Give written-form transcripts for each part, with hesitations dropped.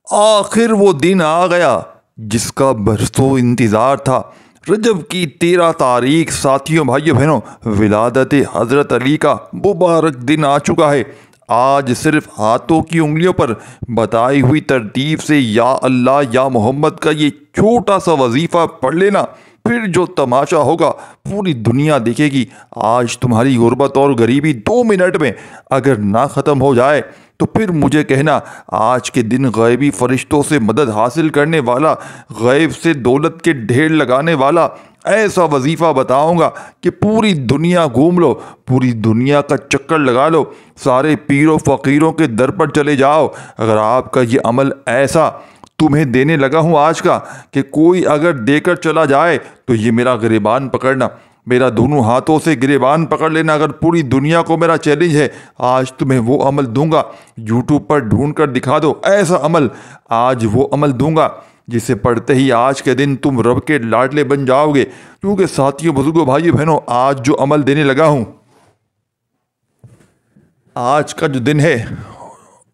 آخر وہ دن آ گیا جس کا برسوں انتظار تھا۔ رجب کی 13 تاریخ ساتھیوں بھائیوں بہنوں ولادت حضرت علی کا مبارک دن آ چکا ہے۔ آج صرف ہاتھوں کی انگلیوں پر بتائی ہوئی ترتیب سے یا اللہ یا محمد کا یہ چھوٹا سا وظیفہ پڑھ لینا، پھر جو تماشا ہوگا پوری دنیا دیکھے گی۔ آج تمہاری غربت اور غریبی 2 منٹ میں اگر نہ ختم ہو جائے تو پھر مجھے کہنا آج کے دن غیبی فرشتوں سے مدد حاصل کرنے والا، غیب سے دولت کے ڈھیر لگانے والا ایسا وظیفہ بتاؤں گا کہ پوری دنیا گھوم لو، پوری دنیا کا چکر لگا لو، سارے پیر و فقیروں کے در پر چلے جاؤ۔ اگر آپ کا یہ عمل ایسا تمہیں دینے لگا ہوں آج کا کہ کوئی اگر دے کر چلا جائے تو یہ میرا گریبان پکڑنا، میرا دونوں ہاتھوں سے گریبان پکڑ لینا۔ اگر پوری دنیا کو میرا چیلنج ہے، آج تمہیں وہ عمل دوں گا، یوٹیوب پر ڈھونڈ کر دکھا دو ایسا عمل، آج وہ عمل دوں گا جسے پڑھتے ہی آج کے دن تم رب کے لاڈلے بن جاؤ گے۔ کیونکہ ساتھیوں بزرگوں بھائی بہنوں آج جو عمل دینے لگا ہوں، آج کا جو دن ہے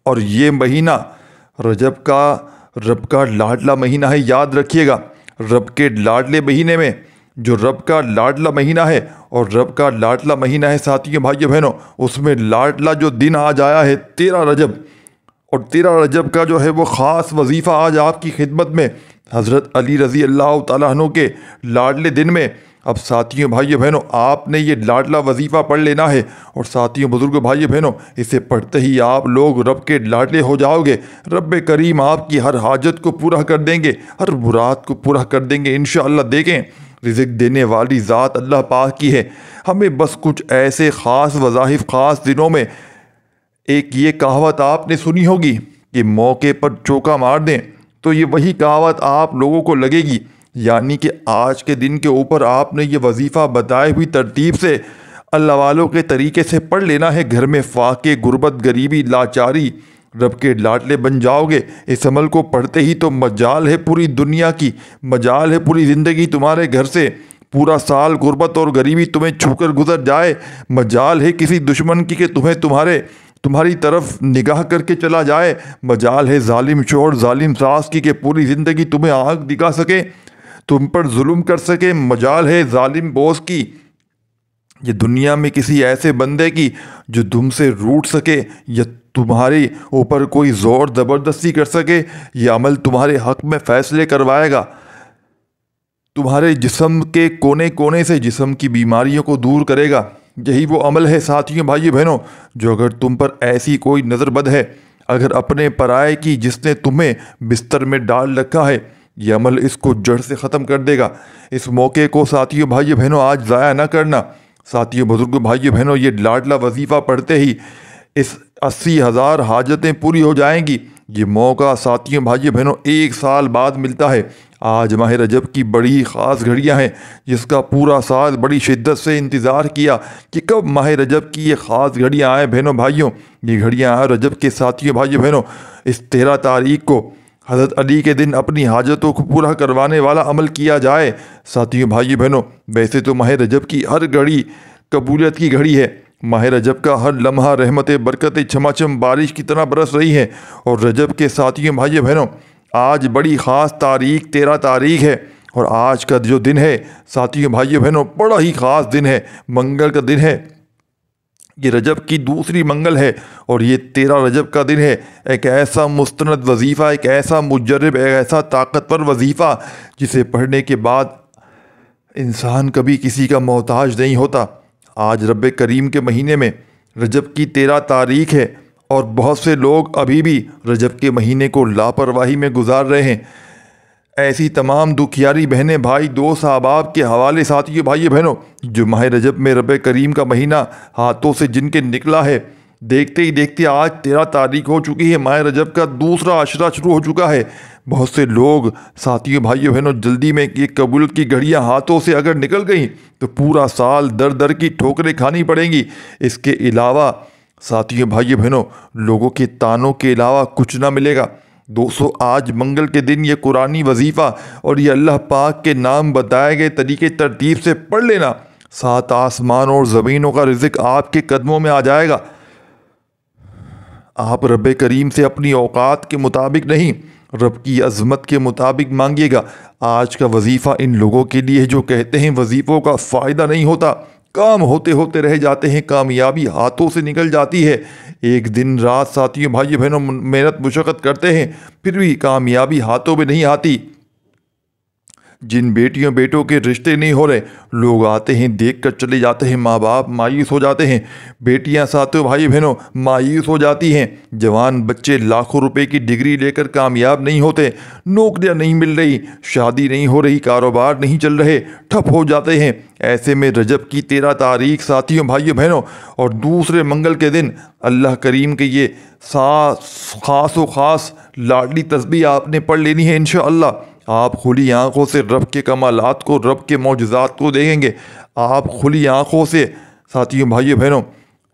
اور یہ مہینہ رجب کا رب کا لاڈلا مہینہ ہے، یاد رکھیے گا۔ رب کے لاڈلے مہینے میں جو رب کا لاڈلا مہینہ ہے اور رب کا لاڈلا مہینہ ہے ساتھیوں بھائیوں بہنوں، اس میں لاڈلا جو دن آج آیا ہے 13 رجب، اور 13 رجب کا جو ہے وہ خاص وظیفہ آج آپ کی خدمت میں حضرت علی رضی اللہ تعالیٰ عنہ کے لاڈلے دن میں۔ اب ساتھیوں بھائیوں بہنوں آپ نے یہ لاڈلا وظیفہ پڑھ لینا ہے، اور ساتھیوں بزرگوں بھائیوں بہنوں اسے پڑھتے ہی آپ لوگ رب کے لاڈلے ہو جاؤ گے۔ رب کریم آپ کی ہر حاجت کو پورا کر دیں گے، ہر مراد کو پورا کر دیں گے انشاءاللہ۔ دیکھیں رزق دینے والی ذات اللہ پاک کی ہے، ہمیں بس کچھ ایسے خاص وظائف خاص دنوں میں، ایک یہ کہاوت آپ نے سنی ہوگی کہ موقع پر چوکا مار دیں، تو یہ وہی کہاوت آپ لوگوں کو لگے گی، یعنی کہ آج کے دن کے اوپر آپ نے یہ وظیفہ بتائی ہوئی ترتیب سے اللہ والوں کے طریقے سے پڑھ لینا ہے۔ گھر میں فاقے، غربت، غریبی، لاچاری، رب کے لاڈلے بن جاؤ گے۔ اس عمل کو پڑھتے ہی تو مجال ہے پوری دنیا کی، مجال ہے پوری زندگی تمہارے گھر سے پورا سال غربت اور غریبی تمہیں چھو کر گزر جائے، مجال ہے کسی دشمن کی کہ تمہاری طرف نگاہ کر کے چلا جائے، مجال ہے ظالم شوہر ظالم ساس کی کہ پوری زندگی تمہیں آنکھ دکھا سکے، تم پر ظلم کر سکے، مجال ہے ظالم باس کی، یہ دنیا میں کسی ایسے بندے کی جو تم سے روٹ سکے یا تمہارے اوپر کوئی زور زبردستی کر سکے۔ یہ عمل تمہارے حق میں فیصلے کروائے گا، تمہارے جسم کے کونے کونے سے جسم کی بیماریوں کو دور کرے گا۔ یہی وہ عمل ہے ساتھیوں بھائیوں بہنوں جو اگر تم پر ایسی کوئی نظر بد ہے، اگر اپنے پرائے کی جس نے تمہیں بستر میں ڈال رکھا ہے، یہ عمل اس کو جڑ سے ختم کر دے گا۔ اس موقع کو ساتھیوں بھائیوں بہنوں آج ضائع نہ کرنا۔ ساتھیوں بزرگوں بھائیوں بہنوں یہ لاڈلا وظیفہ پڑھتے ہی اس 80,000 حاجتیں پوری ہو جائیں گی۔ یہ موقع ساتھیوں بھائیوں بہنوں 1 سال بعد ملتا ہے۔ آج ماہ رجب کی بڑی خاص گھڑیاں ہیں جس کا پورا سال بڑی شدت سے انتظار کیا کہ کب ماہ رجب کی یہ خاص گھڑیاں آئیں۔ بہنوں بھائیوں یہ گھڑیاں آئیں رجب کے ساتھیوں بھائیوں بہنوں اس 13 تاریخ کو حضرت علی کے دن اپنی حاجتوں کو پورا کروانے والا عمل کیا جائے۔ ساتھیوں بھائیوں بہنوں ویسے تو ماہ رجب کی ہر گھڑی قبولیت کی گھڑی ہے، ماہ رجب کا ہر لمحہ رحمتیں برکتیں چھماچم بارش کی طرح برس رہی ہیں، اور رجب کے ساتھیوں بھائیوں بہنوں آج بڑی خاص تاریخ 13 تاریخ ہے، اور آج کا جو دن ہے ساتھیوں بھائیوں بہنوں بڑا ہی خاص دن ہے، منگل کا دن ہے۔ یہ رجب کی دوسری منگل ہے اور یہ 13 رجب کا دن ہے۔ ایک ایسا مستند وظیفہ، ایک ایسا مجرب، ایک ایسا طاقتور وظیفہ جسے پڑھنے کے بعد انسان کبھی کسی کا محتاج نہیں ہوتا۔ آج رب کریم کے مہینے میں رجب کی 13 تاریخ ہے اور بہت سے لوگ ابھی بھی رجب کے مہینے کو لاپرواہی میں گزار رہے ہیں۔ ایسی تمام دکھیاری بہنیں بھائی دوست احباب کے حوالے ساتھیوں بھائیوں بہنوں جو ماہ رجب میں رب کریم کا مہینہ ہاتھوں سے جن کے نکلا ہے، دیکھتے ہی دیکھتے آج 13 تاریخ ہو چکی ہے، ماہ رجب کا دوسرا عشرہ شروع ہو چکا ہے۔ بہت سے لوگ ساتھیوں بھائیوں بہنوں جلدی میں یہ قبولیت کی گھڑیاں ہاتھوں سے اگر نکل گئیں تو پورا سال در در کی ٹھوکریں کھانی پڑیں گی۔ اس کے علاوہ ساتھیوں بھائیوں بہنوں لوگوں کے تانوں کے علاوہ کچھ نہ ملے گا۔ دوستو آج منگل کے دن یہ قرآنی وظیفہ اور یہ اللہ پاک کے نام بتائے گئے طریقے ترتیب سے پڑھ لینا، 7 آسمانوں اور زمینوں کا رزق آپ کے قدموں میں آ جائے گا۔ آپ رب کریم سے اپنی اوقات کے مطابق نہیں، رب کی عظمت کے مطابق مانگیے گا۔ آج کا وظیفہ ان لوگوں کے لیے جو کہتے ہیں وظیفوں کا فائدہ نہیں ہوتا، کام ہوتے ہوتے رہ جاتے ہیں، کامیابی ہاتھوں سے نکل جاتی ہے۔ ایک دن رات ساتھیوں بھائی بہنوں محنت مشقت کرتے ہیں، پھر بھی کامیابی ہاتھوں میں نہیں آتی۔ جن بیٹیوں بیٹوں کے رشتے نہیں ہو رہے، لوگ آتے ہیں دیکھ کر چلے جاتے ہیں، ماں باپ مایوس ہو جاتے ہیں، بیٹیاں ساتھیوں بھائی بہنوں مایوس ہو جاتی ہیں، جوان بچے لاکھوں روپے کی ڈگری لے کر کامیاب نہیں ہوتے، نوکریاں نہیں مل رہی، شادی نہیں ہو رہی، کاروبار نہیں چل رہے، ٹھپ ہو جاتے ہیں۔ ایسے میں رجب کی 13 تاریخ ساتھیوں بھائیوں بہنوں اور دوسرے منگل کے دن اللہ کریم کے یہ خاص و خاص لاڈلی تسبیح آپ نے پڑھ لینی ہے انشاءاللہ۔ آپ کھلی آنکھوں سے رب کے کمالات کو، رب کے معجزات کو دیکھیں گے۔ آپ کھلی آنکھوں سے ساتھیوں بھائیوں بہنوں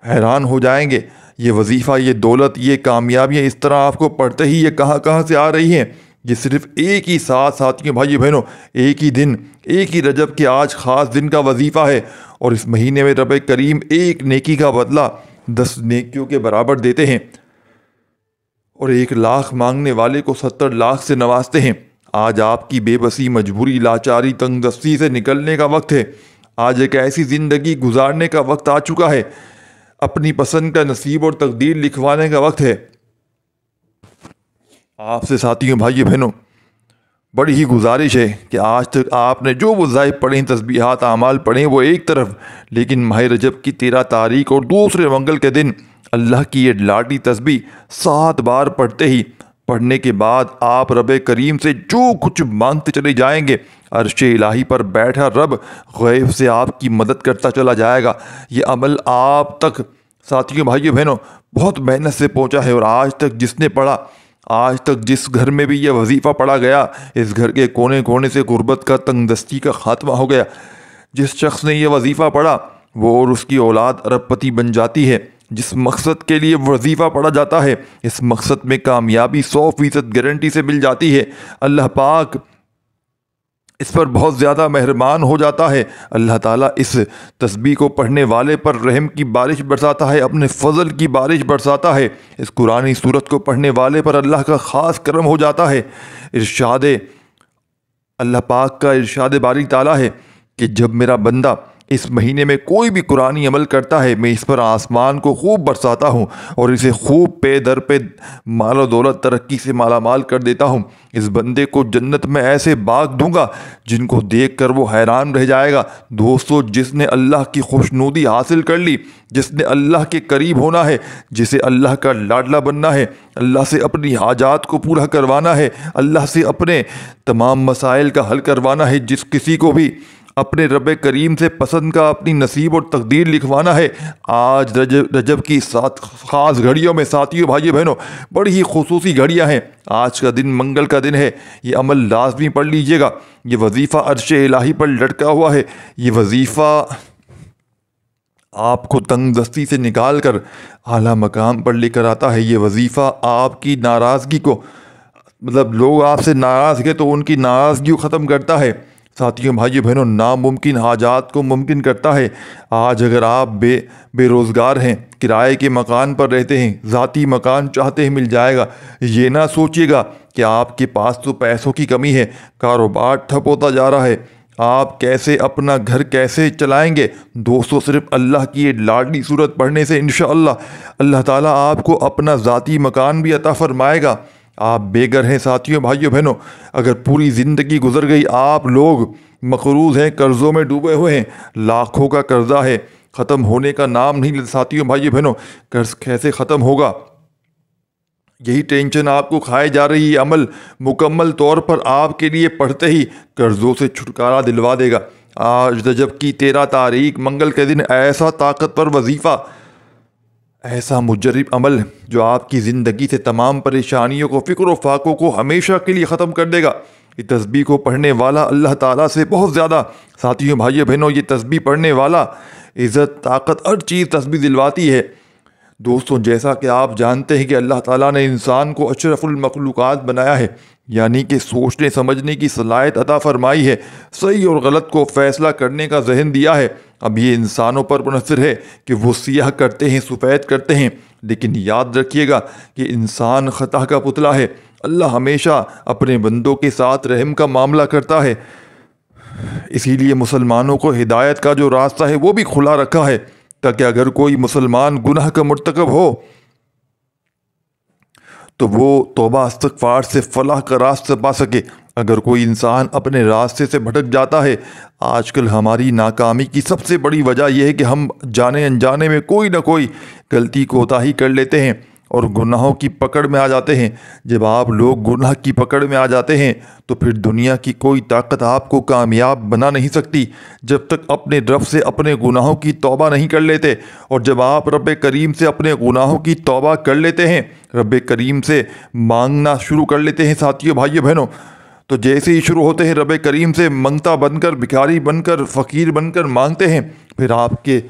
حیران ہو جائیں گے۔ یہ وظیفہ، یہ دولت، یہ کامیابیاں اس طرح آپ کو پڑھتے ہی یہ کہاں کہاں سے آ رہی ہیں۔ یہ صرف ایک ہی ساتھ ساتھیوں بھائیوں بہنوں ایک ہی دن، ایک ہی رجب کے آج خاص دن کا وظیفہ ہے، اور اس مہینے میں رب کریم ایک نیکی کا بدلہ 10 نیکیوں کے برابر دیتے ہیں، اور 1 لاکھ مانگنے والے کو 70 لاکھ سے نوازتے ہیں۔ آج آپ کی بے بسی، مجبوری، لاچاری، تنگ دستی سے نکلنے کا وقت ہے۔ آج ایک ایسی زندگی گزارنے کا وقت آ چکا ہے، اپنی پسند کا نصیب اور تقدیر لکھوانے کا وقت ہے۔ آپ سے ساتھیوں بھائیوں بہنوں بڑی ہی گزارش ہے کہ آج تک آپ نے جو وظائف پڑھیں، تسبیحات، اعمال پڑھیں، وہ ایک طرف، لیکن ماہ رجب کی 13 تاریخ اور دوسرے منگل کے دن اللہ کی یہ لاڈلی تسبیح 7 بار پڑھتے ہی، پڑھنے کے بعد آپ رب کریم سے جو کچھ مانگتے چلے جائیں گے، عرش الہی پر بیٹھا رب غیب سے آپ کی مدد کرتا چلا جائے گا۔ یہ عمل آپ تک ساتھیوں بھائیوں بہنوں بہت محنت سے پہنچا ہے، اور آج تک جس نے پڑھا، آج تک جس گھر میں بھی یہ وظیفہ پڑھا گیا، اس گھر کے کونے کونے سے غربت کا، تنگ دستی کا خاتمہ ہو گیا۔ جس شخص نے یہ وظیفہ پڑھا وہ اور اس کی اولاد ارب پتی بن جاتی ہے۔ جس مقصد کے لیے وظیفہ پڑھا جاتا ہے، اس مقصد میں کامیابی 100% گارنٹی سے مل جاتی ہے۔ اللہ پاک اس پر بہت زیادہ مہربان ہو جاتا ہے۔ اللہ تعالیٰ اس تسبیح کو پڑھنے والے پر رحم کی بارش برساتا ہے، اپنے فضل کی بارش برساتا ہے۔ اس قرآنی سورت کو پڑھنے والے پر اللہ کا خاص کرم ہو جاتا ہے۔ ارشاد اللہ پاک کا ارشاد باری تعالیٰ ہے کہ جب میرا بندہ اس مہینے میں کوئی بھی قرآنی عمل کرتا ہے، میں اس پر آسمان کو خوب برساتا ہوں اور اسے خوب پے در پہ مال و دولت ترقی سے مالا مال کر دیتا ہوں۔ اس بندے کو جنت میں ایسے باغ دوں گا جن کو دیکھ کر وہ حیران رہ جائے گا۔ دوستو، جس نے اللہ کی خوشنودی حاصل کر لی، جس نے اللہ کے قریب ہونا ہے، جسے اللہ کا لاڈلا بننا ہے، اللہ سے اپنی حاجات کو پورا کروانا ہے، اللہ سے اپنے تمام مسائل کا حل کروانا ہے، جس کسی کو بھی اپنے رب کریم سے پسند کا اپنی نصیب اور تقدیر لکھوانا ہے، آج رجب کی 7 خاص گھڑیوں میں ساتھیوں بھائیوں بہنوں بڑی ہی خصوصی گھڑیاں ہیں۔ آج کا دن منگل کا دن ہے، یہ عمل لازمی پڑھ لیجئے گا۔ یہ وظیفہ عرش الہی پر لٹکا ہوا ہے۔ یہ وظیفہ آپ کو تنگ دستی سے نکال کر اعلیٰ مقام پر لے کر آتا ہے۔ یہ وظیفہ آپ کی ناراضگی کو، مطلب لوگ آپ سے ناراض ہیں تو ان کی ناراضگی کو ختم کرتا ہے۔ ساتھیوں بھائیوں بہنوں ناممکن حاجات کو ممکن کرتا ہے۔ آج اگر آپ بے روزگار ہیں، کرائے کے مکان پر رہتے ہیں، ذاتی مکان چاہتے ہیں، مل جائے گا۔ یہ نہ سوچیے گا کہ آپ کے پاس تو پیسوں کی کمی ہے، کاروبار ٹھپ ہوتا جا رہا ہے، آپ کیسے اپنا گھر کیسے چلائیں گے۔ دوستو، صرف اللہ کی یہ لاڈلی صورت پڑھنے سے انشاءاللہ اللہ تعالیٰ آپ کو اپنا ذاتی مکان بھی عطا فرمائے گا۔ آپ بے گھر ہیں ساتھیوں بھائیوں بہنوں، اگر پوری زندگی گزر گئی، آپ لوگ مقروض ہیں، قرضوں میں ڈوبے ہوئے ہیں، لاکھوں کا قرضہ ہے، ختم ہونے کا نام نہیں لیتا۔ ساتھیوں بھائیوں بہنوں، قرض کیسے ختم ہوگا، یہی ٹینشن آپ کو کھائے جا رہی ہے۔ عمل مکمل طور پر آپ کے لیے پڑھتے ہی قرضوں سے چھٹکارا دلوا دے گا۔ آج رجب کی 13 تاریخ منگل کے دن ایسا طاقتور وظیفہ، ایسا مجرب عمل جو آپ کی زندگی سے تمام پریشانیوں کو، فکر و فاقوں کو ہمیشہ کے لیے ختم کر دے گا۔ یہ تسبیح کو پڑھنے والا اللہ تعالیٰ سے بہت زیادہ، ساتھیوں بھائیوں بہنوں، یہ تسبیح پڑھنے والا عزت، طاقت، ہر چیز تسبیح دلواتی ہے۔ دوستوں، جیسا کہ آپ جانتے ہیں کہ اللہ تعالیٰ نے انسان کو اشرف المخلوقات بنایا ہے، یعنی کہ سوچنے سمجھنے کی صلاحیت عطا فرمائی ہے، صحیح اور غلط کو فیصلہ کرنے کا ذہن دیا ہے۔ اب یہ انسانوں پر منحصر ہے کہ وہ سیاہ کرتے ہیں، سفید کرتے ہیں، لیکن یاد رکھیے گا کہ انسان خطا کا پتلا ہے۔ اللہ ہمیشہ اپنے بندوں کے ساتھ رحم کا معاملہ کرتا ہے، اسی لیے مسلمانوں کو ہدایت کا جو راستہ ہے وہ بھی کھلا رکھا ہے، تاکہ اگر کوئی مسلمان گناہ کا مرتکب ہو تو وہ توبہ استغفار سے فلاح کا راستہ پا سکے۔ اگر کوئی انسان اپنے راستے سے بھٹک جاتا ہے، آج کل ہماری ناکامی کی سب سے بڑی وجہ یہ ہے کہ ہم جانے انجانے میں کوئی نہ کوئی غلطی کوتاہی کر لیتے ہیں اور گناہوں کی پکڑ میں آ جاتے ہیں۔ جب آپ لوگ گناہ کی پکڑ میں آ جاتے ہیں تو پھر دنیا کی کوئی طاقت آپ کو کامیاب بنا نہیں سکتی جب تک اپنے رب سے اپنے گناہوں کی توبہ نہیں کر لیتے۔ اور جب آپ رب کریم سے اپنے گناہوں کی توبہ کر لیتے ہیں، رب کریم سے مانگنا شروع کر لیتے ہیں ساتھیوں بھائیوں بہنوں، تو جیسے ہی شروع ہوتے ہیں رب کریم سے منگتا بن کر، بھکاری بن کر، فقیر بن کر مانگتے ہیں، پھر آپ کے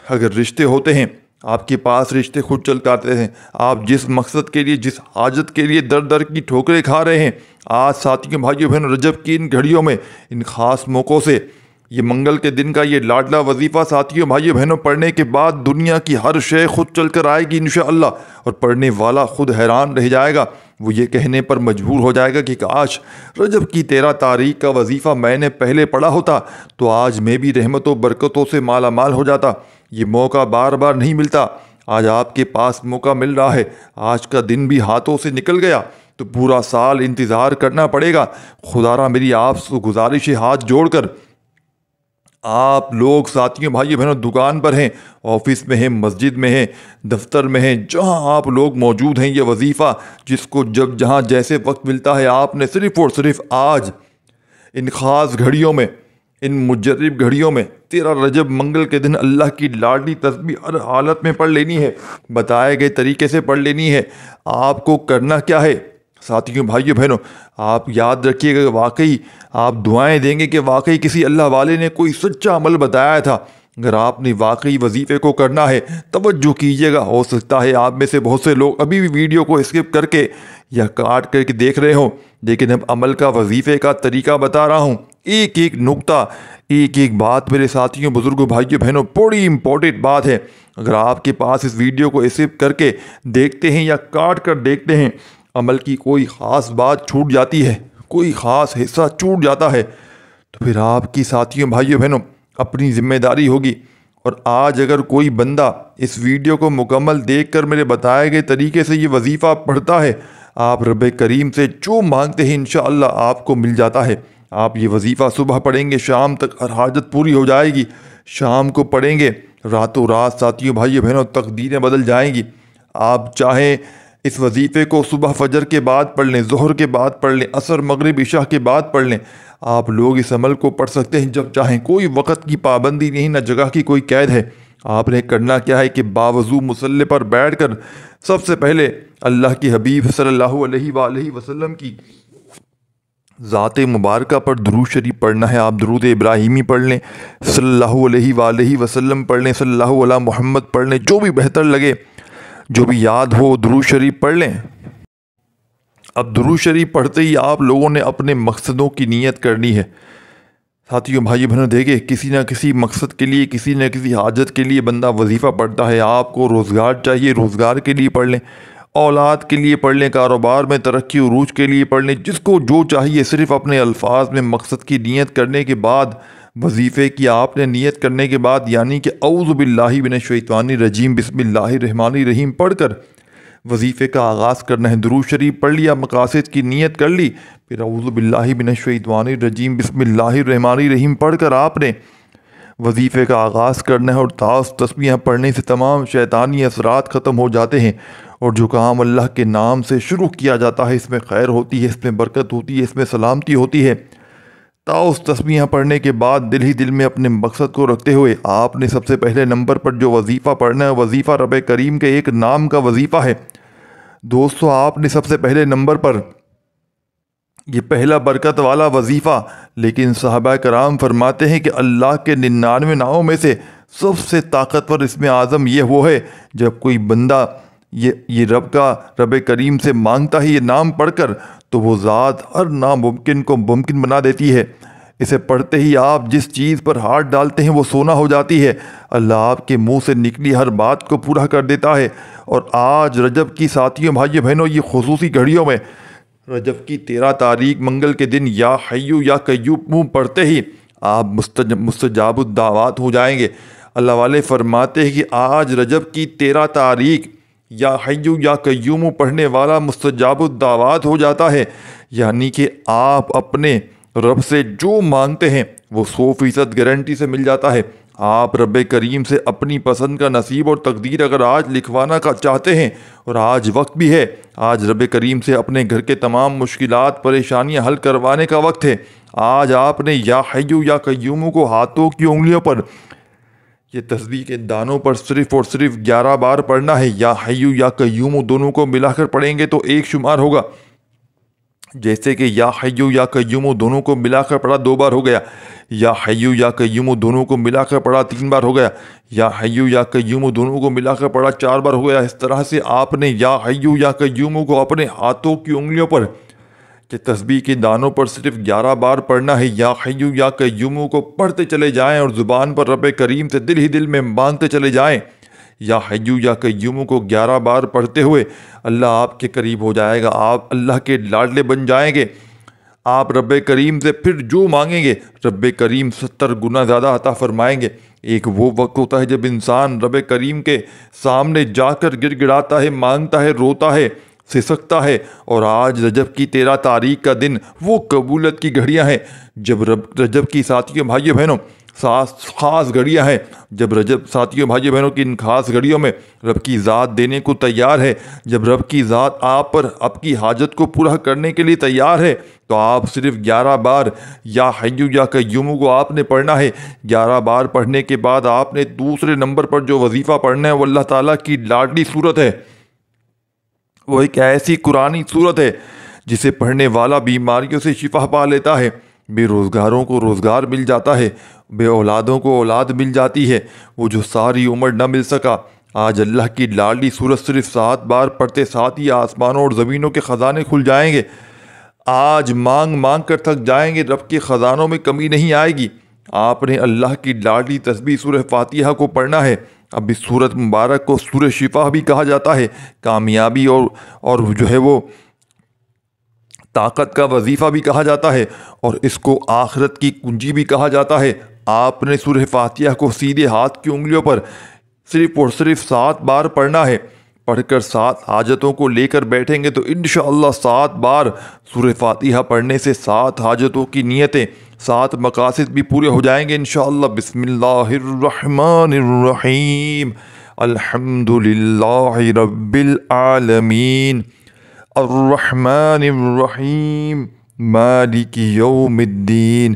اگر رشتے ہوتے ہیں، آپ کے پاس رشتے خود چل آتے ہیں۔ آپ جس مقصد کے لیے، جس حاجت کے لیے در در کی ٹھوکریں کھا رہے ہیں، آج ساتھیوں بھائیوں بہنوں رجب کی ان گھڑیوں میں، ان خاص موقعوں سے، یہ منگل کے دن کا یہ لاڈلا وظیفہ ساتھیوں بھائیوں بہنوں پڑھنے کے بعد دنیا کی ہر شے خود چل کر آئے گی انشاءاللہ، اور پڑھنے والا خود حیران رہ جائے گا۔ وہ یہ کہنے پر مجبور ہو جائے گا کہ کاش رجب کی 13 تاریخ کا وظیفہ میں نے پہلے پڑھا ہوتا تو آج میں بھی رحمت و برکتوں سے مالا مال ہو جاتا۔ یہ موقع بار بار نہیں ملتا، آج آپ کے پاس موقع مل رہا ہے، آج کا دن بھی ہاتھوں سے نکل گیا تو پورا سال انتظار کرنا پڑے گا۔ خدا را میری آپ سے گزارش ہے، ہاتھ جوڑ کر آپ لوگ ساتھیوں بھائیوں بہنوں دکان پر ہیں، آفس میں ہیں، مسجد میں ہیں، دفتر میں ہیں، جہاں آپ لوگ موجود ہیں، یہ وظیفہ جس کو جب جہاں جیسے وقت ملتا ہے، آپ نے صرف اور صرف آج ان خاص گھڑیوں میں، ان مجرب گھڑیوں میں 13 رجب منگل کے دن اللہ کی لاڈلی تسبیح ہر حالت میں پڑھ لینی ہے، بتائے گئے طریقے سے پڑھ لینی ہے۔ آپ کو کرنا کیا ہے ساتھیوں بھائیوں بہنوں، آپ یاد رکھیے گا، واقعی آپ دعائیں دیں گے کہ واقعی کسی اللہ والے نے کوئی سچا عمل بتایا تھا۔ اگر آپ نے واقعی وظیفے کو کرنا ہے، توجہ کیجیے گا، ہو سکتا ہے آپ میں سے بہت سے لوگ ابھی بھی ویڈیو کو اسکپ کر کے یا کاٹ کر کے دیکھ رہے ہوں، لیکن اب عمل کا وظیفے کا طریقہ بتا رہا ہوں، ایک ایک نقطہ، ایک ایک بات میرے ساتھیوں بزرگوں بھائیوں بہنوں بڑی امپورٹنٹ بات ہے۔ اگر آپ کے پاس اس ویڈیو کو اسکپ کر کے دیکھتے ہیں یا کاٹ کر دیکھتے ہیں، عمل کی کوئی خاص بات چھوٹ جاتی ہے، کوئی خاص حصہ چھوٹ جاتا ہے، تو پھر آپ کی ساتھیوں بھائیوں بہنوں اپنی ذمہ داری ہوگی۔ اور آج اگر کوئی بندہ اس ویڈیو کو مکمل دیکھ کر میرے بتائے گئے طریقے سے یہ وظیفہ پڑھتا ہے، آپ رب کریم سے جو مانگتے ہیں انشاءاللہ آپ کو مل جاتا ہے۔ آپ یہ وظیفہ صبح پڑھیں گے، شام تک ہر حاجت پوری ہو جائے گی، شام کو پڑھیں گے، راتوں رات ساتھیوں بھائیوں بہنوں تقدیریں بدل جائیں گی۔ آپ چاہیں اس وظیفے کو صبح فجر کے بعد پڑھ لیں، ظہر کے بعد پڑھ لیں، عصر مغرب عشاء کے بعد پڑھ لیں، آپ لوگ اس عمل کو پڑھ سکتے ہیں جب چاہیں، کوئی وقت کی پابندی نہیں، نہ جگہ کی کوئی قید ہے۔ آپ نے کرنا کیا ہے کہ باوضو مصلی پر بیٹھ کر سب سے پہلے اللہ کی حبیب صلی اللہ علیہ وآلہ وسلم کی ذات مبارکہ پر درود شریف پڑھنا ہے۔ آپ درود ابراہیمی پڑھ لیں، صلی اللہ علیہ وآلہ وسلم پڑھ لیں، صلی اللہ علیہ محمد پڑھ لیں، جو بھی بہتر لگے، جو بھی یاد ہو درود شریف پڑھ لیں۔ اب درود شریف پڑھتے ہی آپ لوگوں نے اپنے مقصدوں کی نیت کرنی ہے۔ ساتھیوں بھائی بہنوں دیکھیں، کسی نہ کسی مقصد کے لیے، کسی نہ کسی حاجت کے لیے بندہ وظیفہ پڑھتا ہے۔ آپ کو روزگار چاہیے، روزگار کے لیے پڑھ لیں، اولاد کے لیے پڑھ لیں، کاروبار میں ترقی عروج کے لیے پڑھ لیں، جس کو جو چاہیے، صرف اپنے الفاظ میں مقصد کی نیت کرنے کے بعد، وظیفے کی آپ نے نیت کرنے کے بعد، یعنی کہ اعوذ باللہ من الشیطان الرجیم بسم اللہ الرحمن الرحیم پڑھ کر وظیفے کا آغاز کرنا ہے۔ درود شریف پڑھ لیا، مقاصد کی نیت کر لی، پھر اعوذ باللہ من الشیطان الرجیم بسم اللہ الرحمن الرحیم پڑھ کر آپ نے وظیفے کا آغاز کرنا ہے، اور تعوذ تسبیحیں پڑھنے سے تمام شیطانی اثرات ختم ہو جاتے ہیں، اور جو کام اللہ کے نام سے شروع کیا جاتا ہے اس میں خیر ہوتی ہے، اس میں برکت ہوتی ہے، اس میں سلامتی ہوتی ہے۔ تعوذ تسبیحیں پڑھنے کے بعد دل ہی دل میں اپنے مقصد کو رکھتے ہوئے آپ نے سب سے پہلے نمبر پر جو وظیفہ پڑھنا ہے، وظیفہ رب کریم کے ایک نام کا وظیفہ ہے۔ دوستو، آپ نے سب سے پہلے نمبر پر یہ پہلا برکت والا وظیفہ، لیکن صحابہ کرام فرماتے ہیں کہ اللہ کے 99 ناموں میں سے سب سے طاقتور اسم اعظم یہ وہ ہے جب کوئی بندہ یہ رب کریم سے مانگتا ہے یہ نام پڑھ کر، تو وہ ذات ہر ناممکن کو ممکن بنا دیتی ہے۔ اسے پڑھتے ہی آپ جس چیز پر ہاتھ ڈالتے ہیں وہ سونا ہو جاتی ہے۔ اللہ آپ کے منہ سے نکلی ہر بات کو پورا کر دیتا ہے۔ اور آج رجب کی ساتھیوں بھائیو بہنوں یہ خصوصی گھڑیوں میں رجب کی 13 تاریخ منگل کے دن یا حیو یا قیوم پڑھتے ہی آپ مستجاب الدعوات ہو جائیں گے۔ اللہ والے فرماتے ہیں کہ آج رجب کی 13 تاریخ یا حیو یا قیوم پڑھنے والا مستجاب الدعوات ہو جاتا ہے، یعنی کہ آپ اپنے رب سے جو مانگتے ہیں وہ 100% گارنٹی سے مل جاتا ہے۔ آپ رب کریم سے اپنی پسند کا نصیب اور تقدیر اگر آج لکھوانا چاہتے ہیں اور آج وقت بھی ہے، آج رب کریم سے اپنے گھر کے تمام مشکلات پریشانیاں حل کروانے کا وقت ہے۔ آج آپ نے یا حیو یا قیوم کو ہاتھوں کی انگلیوں پر یہ تسبیح کے دانوں پر صرف اور صرف 11 بار پڑھنا ہے۔ یا حیو یا قیوم دونوں کو ملا کر پڑھیں گے تو ایک شمار ہوگا، جیسے کہ یا حیو یا قیوم دونوں کو ملا کر پڑھا 2 بار ہو گیا، یا حیو یا قیوم دونوں کو ملا کر پڑھا 3 بار ہو گیا، یا حیو یا قیوم دونوں کو ملا کر پڑھا 4 بار ہو گیا۔ اس طرح سے آپ نے یا حیو یا قیوم کو اپنے ہاتھوں کی انگلیوں پر کہ تسبیح کے دانوں پر صرف 11 بار پڑھنا ہے۔ یا حیو یا قیوم کو پڑھتے چلے جائیں اور زبان پر رب کریم سے دل ہی دل میں مانگتے چلے جائیں۔ یا حیو یا قیوم کو 11 بار پڑھتے ہوئے اللہ آپ کے قریب ہو جائے گا، آپ اللہ کے لاڈلے بن جائیں گے۔ آپ رب کریم سے پھر جو مانگیں گے رب کریم 70 گنا زیادہ عطا فرمائیں گے۔ ایک وہ وقت ہوتا ہے جب انسان رب کریم کے سامنے جا کر گڑ گڑاتا ہے، مانگتا ہے، روتا ہے، سسکتا ہے، اور آج رجب کی 13 تاریخ کا دن وہ قبولیت کی گھڑیاں ہیں جب رجب کی ساتھیوں بھائیوں بہنوں خاص گھڑیاں ہیں، جب رجب ساتھیوں بھائیوں بہنوں کی ان خاص گھڑیوں میں رب کی ذات دینے کو تیار ہے، جب رب کی ذات آپ پر آپ کی حاجت کو پورا کرنے کے لیے تیار ہے، تو آپ صرف 11 بار یا حیو یا قیوم کو آپ نے پڑھنا ہے۔ 11 بار پڑھنے کے بعد آپ نے دوسرے نمبر پر جو وظیفہ پڑھنا ہے وہ اللہ تعالیٰ کی لاڈلی صورت ہے۔ وہ ایک ایسی قرآنی صورت ہے جسے پڑھنے والا بیماریوں سے شفا پا لیتا ہے، بے روزگاروں کو روزگار مل جاتا ہے، بے اولادوں کو اولاد مل جاتی ہے، وہ جو ساری عمر نہ مل سکا آج اللہ کی لاڈلی صورت صرف 7 بار پڑھتے ساتھ ہی آسمانوں اور زمینوں کے خزانے کھل جائیں گے۔ آج مانگ مانگ کر تھک جائیں گے، رب کے خزانوں میں کمی نہیں آئے گی۔ آپ نے اللہ کی لاڈلی تسبیح سورہ فاتحہ کو پڑھنا ہے۔ اب اس سورت مبارک کو سورہ شفا بھی کہا جاتا ہے، کامیابی اور جو ہے وہ طاقت کا وظیفہ بھی کہا جاتا ہے، اور اس کو آخرت کی کنجی بھی کہا جاتا ہے۔ آپ نے سورہ فاتحہ کو سیدھے ہاتھ کی انگلیوں پر صرف اور صرف 7 بار پڑھنا ہے۔ پڑھ کر 7 حاجتوں کو لے کر بیٹھیں گے تو انشاءاللہ 7 بار سورہ فاتحہ پڑھنے سے 7 حاجتوں کی نیتیں، 7 مقاصد بھی پورے ہو جائیں گے انشاءاللہ۔ بسم اللہ الرحمن الرحیم، الحمد للہ رب العالمین، الرحمن الرحیم، مالک یوم الدین،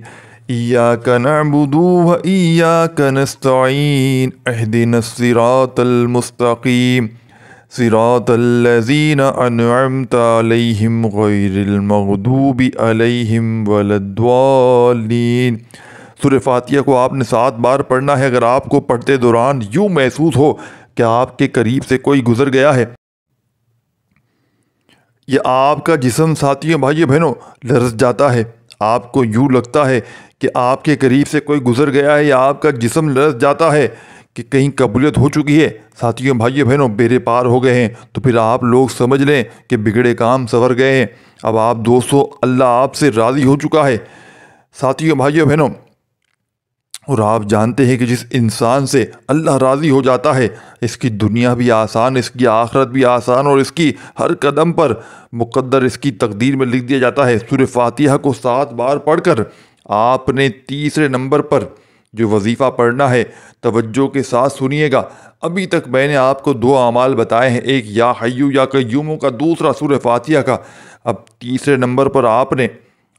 ایاک نعبد و ایاک نستعین، اہدنا الصراط المستقیم، صراط الذین انعمت علیہم غیر المغضوب علیہم ولا الضالین۔ سورہ فاتحہ کو آپ نے 7 بار پڑھنا ہے۔ اگر آپ کو پڑھتے دوران یوں محسوس ہو کہ آپ کے قریب سے کوئی گزر گیا ہے، یہ آپ کا جسم ساتھیوں بھائیوں بہنوں لرز جاتا ہے، آپ کو یوں لگتا ہے کہ آپ کے قریب سے کوئی گزر گیا ہے، یا آپ کا جسم لرز جاتا ہے کہ کہیں قبولیت ہو چکی ہے، ساتھیوں بھائیوں بہنوں بیڑے پار ہو گئے ہیں، تو پھر آپ لوگ سمجھ لیں کہ بگڑے کام سنور گئے ہیں۔ اب آپ دوستو اللہ آپ سے راضی ہو چکا ہے ساتھیوں بھائیوں بہنوں، اور آپ جانتے ہیں کہ جس انسان سے اللہ راضی ہو جاتا ہے اس کی دنیا بھی آسان، اس کی آخرت بھی آسان، اور اس کی ہر قدم پر مقدر اس کی تقدیر میں لکھ دیا جاتا ہے۔ سورہ فاتحہ کو 7 بار پڑھ کر آپ نے تیسرے نمبر پر جو وظیفہ پڑھنا ہے توجہ کے ساتھ سنیے گا۔ ابھی تک میں نے آپ کو 2 اعمال بتائے ہیں، ایک یا حیو یا قیوم کا، دوسرا سورہ فاتحہ کا۔ اب تیسرے نمبر پر آپ نے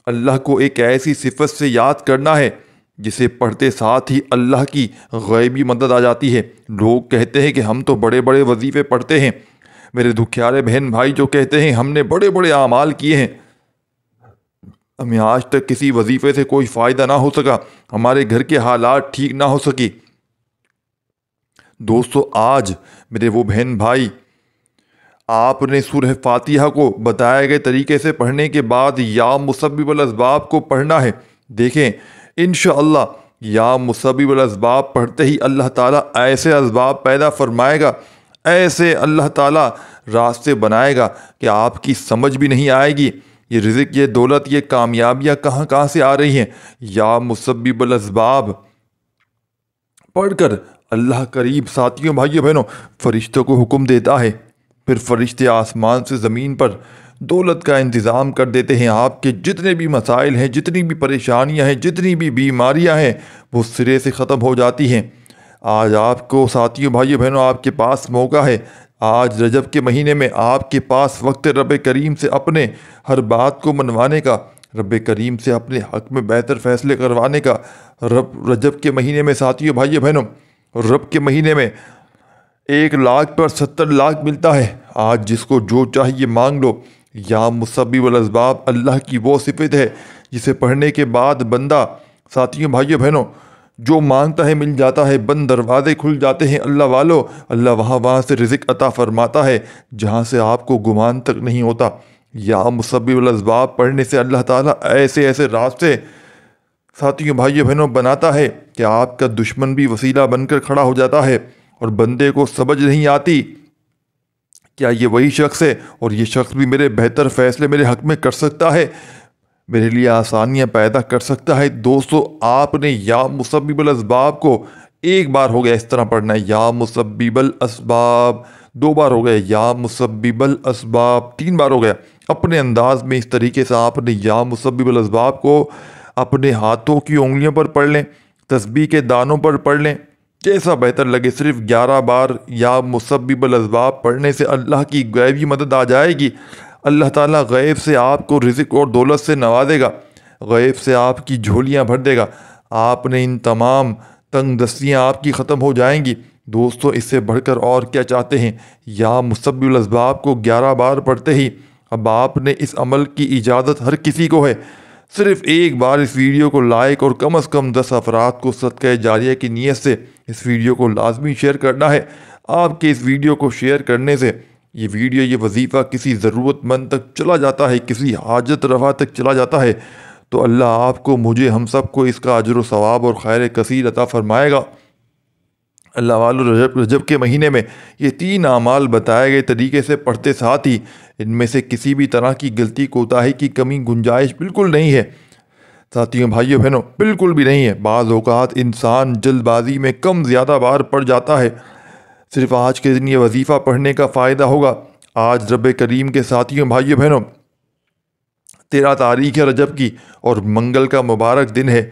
اللہ کو ایک ایسی صفت سے یاد کرنا ہے جسے پڑھتے ساتھ ہی اللہ کی غیبی مدد آ جاتی ہے۔ لوگ کہتے ہیں کہ ہم تو بڑے بڑے وظیفے پڑھتے ہیں، میرے دکھیارے بہن بھائی جو کہتے ہیں ہم نے بڑے بڑے اعمال کیے ہیں، ہمیں آج تک کسی وظیفے سے کوئی فائدہ نہ ہو سکا، ہمارے گھر کے حالات ٹھیک نہ ہو سکی۔ دوستو آج میرے وہ بہن بھائی، آپ نے سورہ فاتحہ کو بتائے گئے طریقے سے پڑھنے کے بعد یا مسبب الاسباب کو پڑھنا ہے۔ دیکھیں انشاءاللہ یا مسبب الاسباب پڑھتے ہی اللہ تعالیٰ ایسے اسباب پیدا فرمائے گا، ایسے اللہ تعالیٰ راستے بنائے گا کہ آپ کی سمجھ بھی نہیں آئے گی یہ رزق، یہ دولت، یہ کامیابیاں کہاں سے آ رہی ہیں۔ یا مسبب الاسباب پڑھ کر اللہ کریم ساتھیوں بھائیوں بہنوں فرشتوں کو حکم دیتا ہے، پھر فرشتے آسمان سے زمین پر دولت کا انتظام کر دیتے ہیں۔ آپ کے جتنے بھی مسائل ہیں، جتنی بھی پریشانیاں ہیں، جتنی بھی بیماریاں ہیں، وہ سرے سے ختم ہو جاتی ہیں۔ آج آپ کو ساتھیوں بھائیوں بہنوں آپ کے پاس موقع ہے، آج رجب کے مہینے میں آپ کے پاس وقت رب کریم سے اپنے ہر بات کو منوانے کا، رب کریم سے اپنے حق میں بہتر فیصلے کروانے کا۔ رجب کے مہینے میں ساتھیوں بھائیوں بہنوں رب کے مہینے میں 1,00,000 پر 70 لاکھ ملتا ہے۔ آج جس کو جو چاہیے مانگ لو۔ یا مسبب الاسباب اللہ کی وہ صفت ہے جسے پڑھنے کے بعد بندہ ساتھیوں بھائیوں بہنوں جو مانگتا ہے مل جاتا ہے، بند دروازے کھل جاتے ہیں۔ اللہ والو، اللہ وہاں سے رزق عطا فرماتا ہے جہاں سے آپ کو گمان تک نہیں ہوتا۔ یا مسبب الاسباب پڑھنے سے اللہ تعالیٰ ایسے راستے ساتھیوں بھائیوں بہنوں بناتا ہے کہ آپ کا دشمن بھی وسیلہ بن کر کھڑا ہو جاتا ہے، اور بندے کو سمجھ نہیں آتی کیا یہ وہی شخص ہے، اور یہ شخص بھی میرے بہتر فیصلے میرے حق میں کر سکتا ہے، میرے لیے آسانیاں پیدا کر سکتا ہے۔ دوستو آپ نے یا مسبب الاسباب کو ایک بار ہو گیا اس طرح پڑھنا ہے، یا مسبب الاسباب، 2 بار ہو گئے، یا مسبب الاسباب 3 بار ہو گیا۔ اپنے انداز میں اس طریقے سے آپ نے یا مسبب الاسباب کو اپنے ہاتھوں کی انگلیوں پر پڑھ لیں، تسبیح کے دانوں پر پڑھ لیں، جیسا بہتر لگے۔ صرف 11 بار یا مسبب الاسباب پڑھنے سے اللہ کی غیبی مدد آ جائے گی۔ اللہ تعالیٰ غیب سے آپ کو رزق اور دولت سے نوازے گا، غیب سے آپ کی جھولیاں بھر دے گا، آپ نے ان تمام تنگ دستیاں آپ کی ختم ہو جائیں گی۔ دوستو اس سے بڑھ کر اور کیا چاہتے ہیں؟ یا مسبب الاسباب کو 11 بار پڑھتے ہی اب آپ نے اس عمل کی اجازت ہر کسی کو ہے، صرف ایک بار اس ویڈیو کو لائک اور کم از کم 10 افراد کو صدقہ جاریہ کی نیت سے اس ویڈیو کو لازمی شیئر کرنا ہے۔ آپ کے اس ویڈیو کو شیئر کرنے سے یہ ویڈیو، یہ وظیفہ کسی ضرورت مند تک چلا جاتا ہے، کسی حاجت روا تک چلا جاتا ہے، تو اللہ آپ کو، مجھے، ہم سب کو اس کا اجر و ثواب اور خیر کثیر عطا فرمائے گا۔ اللہ والو رجب کے مہینے میں یہ 3 اعمال بتائے گئے طریقے سے پڑھتے ساتھ ہی ان میں سے کسی بھی طرح کی غلطی کوتاہی کی کمی گنجائش بالکل نہیں ہے ساتھیوں بھائیوں بہنوں، بالکل بھی نہیں ہے۔ بعض اوقات انسان جلد بازی میں کم زیادہ بار پڑھ جاتا ہے۔ صرف آج کے دن یہ وظیفہ پڑھنے کا فائدہ ہوگا۔ آج رب کریم کے ساتھیوں بھائیوں بہنوں 13 تاریخ ہے رجب کی، اور منگل کا مبارک دن ہے۔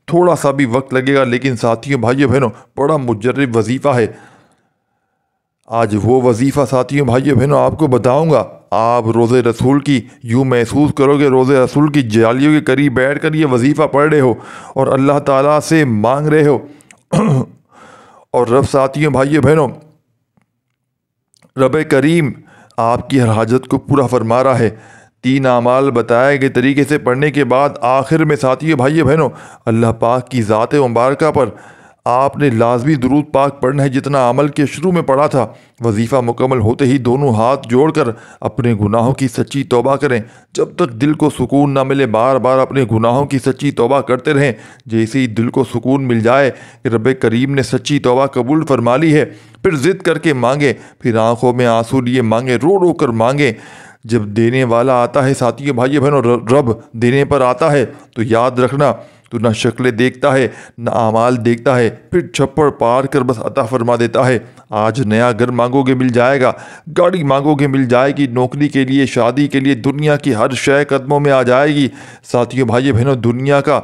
تھوڑا سا بھی وقت لگے گا لیکن ساتھیوں بھائیوں بہنوں بڑا مجرب وظیفہ ہے۔ آج وہ وظیفہ ساتھیوں بھائیوں بہنوں آپ کو بتاؤں گا، آپ روزے رسول کی یوں محسوس کرو گے، روزے رسول کی جالیوں کے قریب بیٹھ کر یہ وظیفہ پڑھ رہے ہو اور اللہ تعالیٰ سے مانگ رہے ہو۔ اور رب ساتھیوں بھائیوں بہنوں رب کریم آپ کی ہر حاجت کو پورا فرما رہا ہے۔ 3 اعمال بتائے گئے طریقے سے پڑھنے کے بعد آخر میں ساتھیوں بھائیوں بہنوں اللہ پاک کی ذات مبارکہ پر آپ نے لازمی درود پاک پڑھنا ہے جتنا عمل کے شروع میں پڑھا تھا۔ وظیفہ مکمل ہوتے ہی دونوں ہاتھ جوڑ کر اپنے گناہوں کی سچی توبہ کریں، جب تک دل کو سکون نہ ملے بار بار اپنے گناہوں کی سچی توبہ کرتے رہیں۔ جیسے ہی دل کو سکون مل جائے کہ رب کریم نے سچی توبہ قبول فرما لی ہے، پھر ضد کر کے مانگیں، پھر آنکھوں میں آنسو لیے مانگیں، رو رو کر مانگیں۔ جب دینے والا آتا ہے ساتھیوں بھائیوں بہنوں، رب دینے پر آتا ہے تو یاد رکھنا تو نہ شکلیں دیکھتا ہے نہ اعمال دیکھتا ہے، پھر چھپڑ پار کر بس عطا فرما دیتا ہے۔ آج نیا گھر مانگو گے مل جائے گا، گاڑی مانگو گے مل جائے گی، نوکری کے لیے، شادی کے لیے، دنیا کی ہر شے قدموں میں آ جائے گی۔ ساتھیوں بھائیوں بہنوں دنیا کا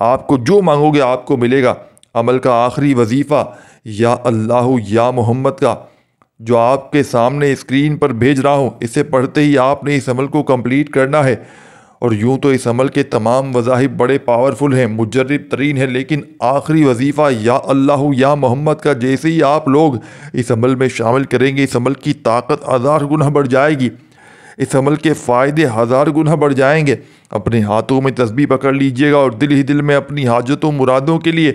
آپ کو جو مانگو گے آپ کو ملے گا۔ عمل کا آخری وظیفہ یا اللہ یا محمد کا جو آپ کے سامنے اسکرین پر بھیج رہا ہوں، اسے پڑھتے ہی آپ نے اس عمل کو کمپلیٹ کرنا ہے۔ اور یوں تو اس عمل کے تمام وظائف بڑے پاورفل ہیں، مجرب ترین ہیں، لیکن آخری وظیفہ یا اللہ یا محمد کا جیسے ہی آپ لوگ اس عمل میں شامل کریں گے، اس عمل کی طاقت 1000 گنا بڑھ جائے گی، اس عمل کے فائدے 1000 گنا بڑھ جائیں گے۔ اپنے ہاتھوں میں تسبیح پکڑ لیجئے گا اور دل ہی دل میں اپنی حاجتوں مرادوں کے لیے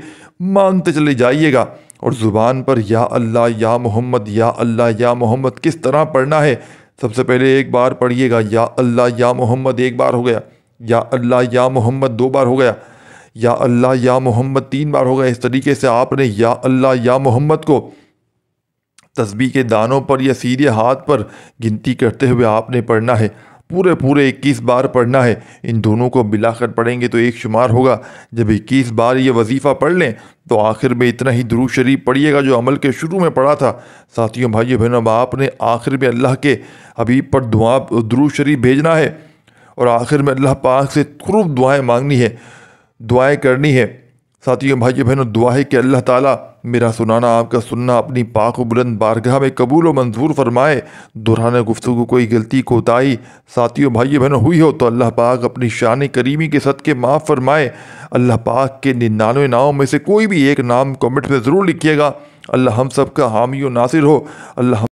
مانگتے چلے جائیے گا، اور زبان پر یا اللہ یا محمد، یا اللہ یا محمد کس طرح پڑھنا ہے؟ سب سے پہلے ایک بار پڑھیے گا یا اللہ یا محمد، ایک بار ہو گیا، یا اللہ یا محمد 2 بار ہو گیا، یا اللہ یا محمد 3 بار ہوگا۔ اس طریقے سے آپ نے یا اللہ یا محمد کو تسبیح کے دانوں پر یا سیدھے ہاتھ پر گنتی کرتے ہوئے آپ نے پڑھنا ہے، پورے 21 بار پڑھنا ہے۔ ان دونوں کو ملا کر پڑھیں گے تو ایک شمار ہوگا۔ جب 21 بار یہ وظیفہ پڑھ لیں تو آخر میں اتنا ہی درود شریف پڑھیے گا جو عمل کے شروع میں پڑھا تھا۔ ساتھیوں بھائیو بہنوں، آپ نے آخر میں اللہ کے حبیب پر درود شریف بھیجنا ہے اور آخر میں اللہ پاک سے خوب دعائیں مانگنی ہے، دعائیں کرنی ہے۔ ساتھیوں بھائیو بہنوں، دعا ہے کہ اللہ تعالیٰ میرا سنانا آپ کا سننا اپنی پاک و بلند بارگاہ میں قبول و منظور فرمائے۔ دوران گفتگو کوئی غلطی کوتاہی ساتھیوں بھائیو بہنوں ہوئی ہو تو اللہ پاک اپنی شان کریمی کے صدقے معاف فرمائے۔ اللہ پاک کے 99 ناموں میں سے کوئی بھی ایک نام کمنٹ میں ضرور لکھیے گا۔ اللہ ہم سب کا حامی و ناصر ہو۔ اللہ